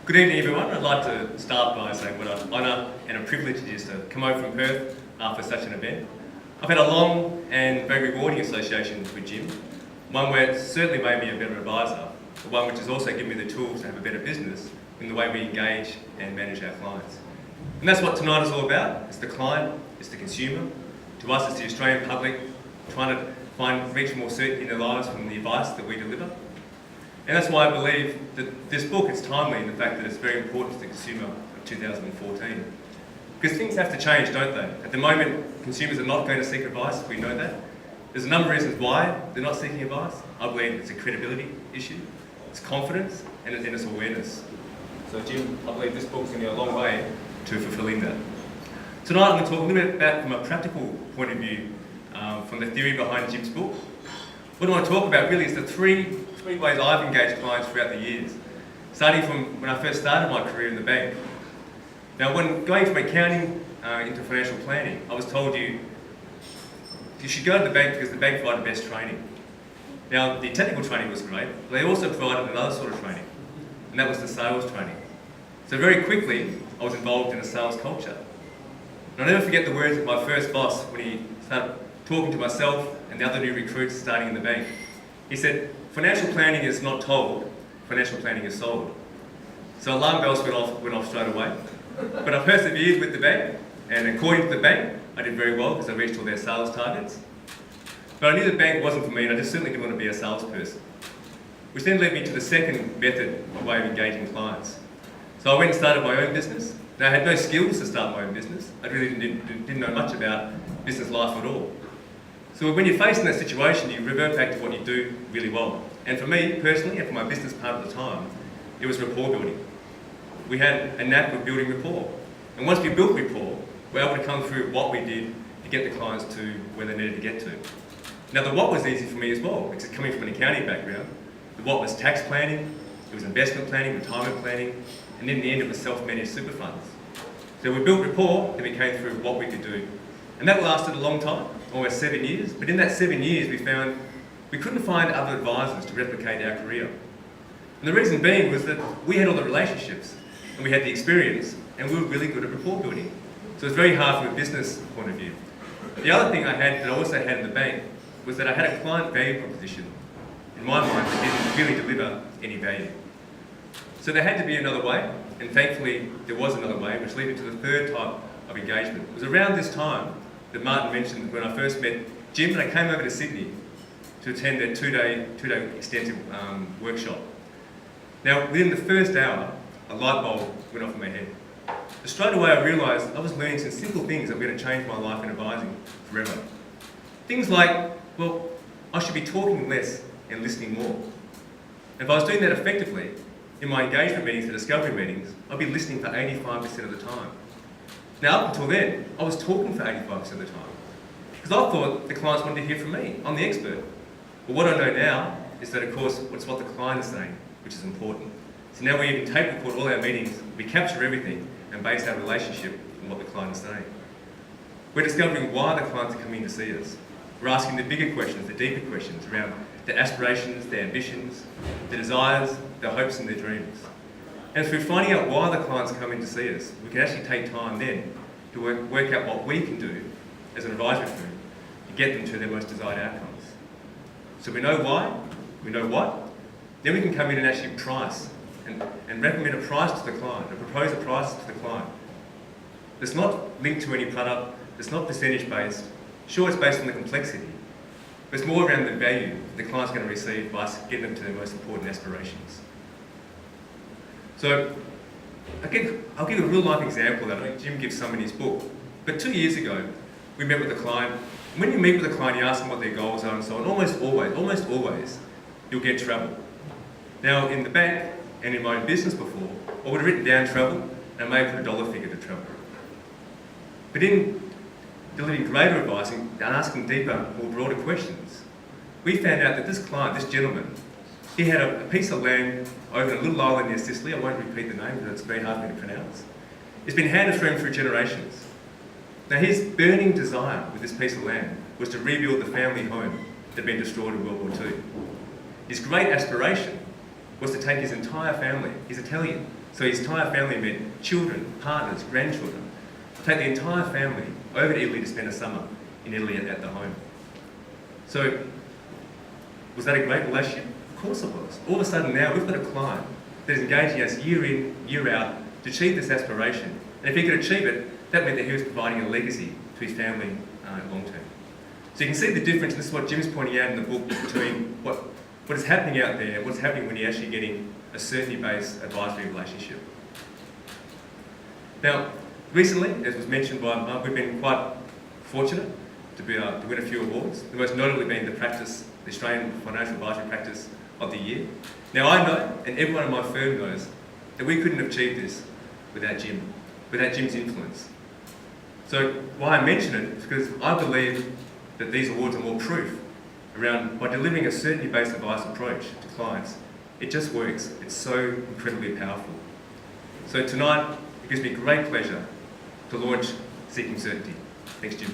Good evening, everyone. I'd like to start by saying what an honour and a privilege it is to come over from Perth for such an event. I've had a long and very rewarding association with Jim, one where it certainly made me a better advisor, but one which has also given me the tools to have a better business in the way we engage and manage our clients. And that's what tonight is all about. It's the client, it's the consumer. To us, it's the Australian public trying to reach more certainty in their lives from the advice that we deliver. And that's why I believe that this book is timely in the fact that it's very important to the consumer of 2014. Because things have to change, don't they? At the moment, consumers are not going to seek advice, we know that. There's a number of reasons why they're not seeking advice. I believe it's a credibility issue, it's confidence, and it's awareness. So Jim, I believe this book's going to go a long way to fulfilling that. Tonight I'm going to talk a little bit about, from a practical point of view, from the theory behind Jim's book. What I want to talk about really is the three ways I've engaged clients throughout the years, starting from when I first started my career in the bank. Now, when going from accounting into financial planning, I was told you should go to the bank because the bank provided the best training. Now, the technical training was great, but they also provided another sort of training, and that was the sales training. So very quickly, I was involved in a sales culture. And I'll never forget the words of my first boss when he started talking to myself and the other new recruits starting in the bank. He said, "Financial planning is not told, financial planning is sold." So alarm bells went off straight away. But I persevered with the bank, and according to the bank, I did very well because I reached all their sales targets. But I knew the bank wasn't for me, and I just certainly didn't want to be a salesperson. Which then led me to the second method of way of engaging clients. So I went and started my own business. Now, I had no skills to start my own business. I really didn't know much about business life at all. So when you're faced in that situation, you revert back to what you do really well. And for me, personally, and for my business part at the time, it was rapport building. We had a knack of building rapport. And once we built rapport, we were able to come through what we did to get the clients to where they needed to get to. Now, the what was easy for me as well, because coming from an accounting background, the what was tax planning, it was investment planning, retirement planning, and in the end, it was self-managed super funds. So we built rapport, then we came through what we could do. And that lasted a long time, almost 7 years. But in that 7 years, we found we couldn't find other advisors to replicate our career. And the reason being was that we had all the relationships, and we had the experience, and we were really good at rapport building. So it was very hard from a business point of view. The other thing I had, that I also had in the bank, was that I had a client value proposition, in my mind, that didn't really deliver any value. So there had to be another way, and thankfully there was another way, which led me to the third type of engagement. It was around this time that Martin mentioned when I first met Jim, and I came over to Sydney to attend their two-day extensive workshop. Now, within the first hour, a light bulb went off in my head. So straight away I realised I was learning some simple things that were going to change my life in advising forever. Things like, well, I should be talking less and listening more. And if I was doing that effectively, in my engagement meetings, the discovery meetings, I'd be listening for 85% of the time. Now, up until then, I was talking for 85% of the time. Because I thought the clients wanted to hear from me. I'm the expert. But what I know now is that, of course, it's what the client is saying, which is important. So now we even tape record all our meetings, we capture everything, and base our relationship on what the client is saying. We're discovering why the clients are coming to see us. We're asking the bigger questions, the deeper questions around their aspirations, their ambitions, their desires, their hopes and their dreams. And through finding out why the clients come in to see us, we can actually take time then to work out what we can do as an advisory firm to get them to their most desired outcomes. So we know why, we know what, then we can come in and actually price and recommend a price to the client, and propose a price to the client. It's not linked to any product, it's not percentage based. Sure, it's based on the complexity, but it's more around the value the client's going to receive by us getting them to their most important aspirations. So, I'll give a real life example that I think Jim gives some in his book. But 2 years ago, we met with a client. And when you meet with a client, you ask them what their goals are and so on. Almost always, you'll get travel. Now, in the bank and in my own business before, I would have written down travel and may have put a dollar figure to travel. But in delivering greater advice and asking deeper, more broader questions, we found out that this client, this gentleman, he had a piece of land over in a little island near Sicily. I won't repeat the name because it's very hard for me to pronounce. It's been handed through him for generations. Now his burning desire with this piece of land was to rebuild the family home that had been destroyed in World War II. His great aspiration was to take his entire family, he's Italian, So his entire family met children, partners, grandchildren, take the entire family over to Italy to spend a summer in Italy at the home. So, was that a great relationship? Of course it was. All of a sudden now we've got a client that is engaging us year in, year out to achieve this aspiration. And if he could achieve it, that meant that he was providing a legacy to his family long term. So you can see the difference, and this is what Jim's pointing out in the book, between what is happening out there, what's happening when you're actually getting a certainty-based advisory relationship. Now, recently, as was mentioned by Mark, we've been quite fortunate to win a few awards, the most notably being the Australian Financial Advisory Practice of the Year. Now I know, and everyone in my firm knows, that we couldn't have achieved this without Jim's influence. So why I mention it is because I believe that these awards are more proof around by delivering a certainty-based advice approach to clients. It just works. It's so incredibly powerful. So tonight, it gives me great pleasure to launch Seeking Certainty. Thanks, Jim.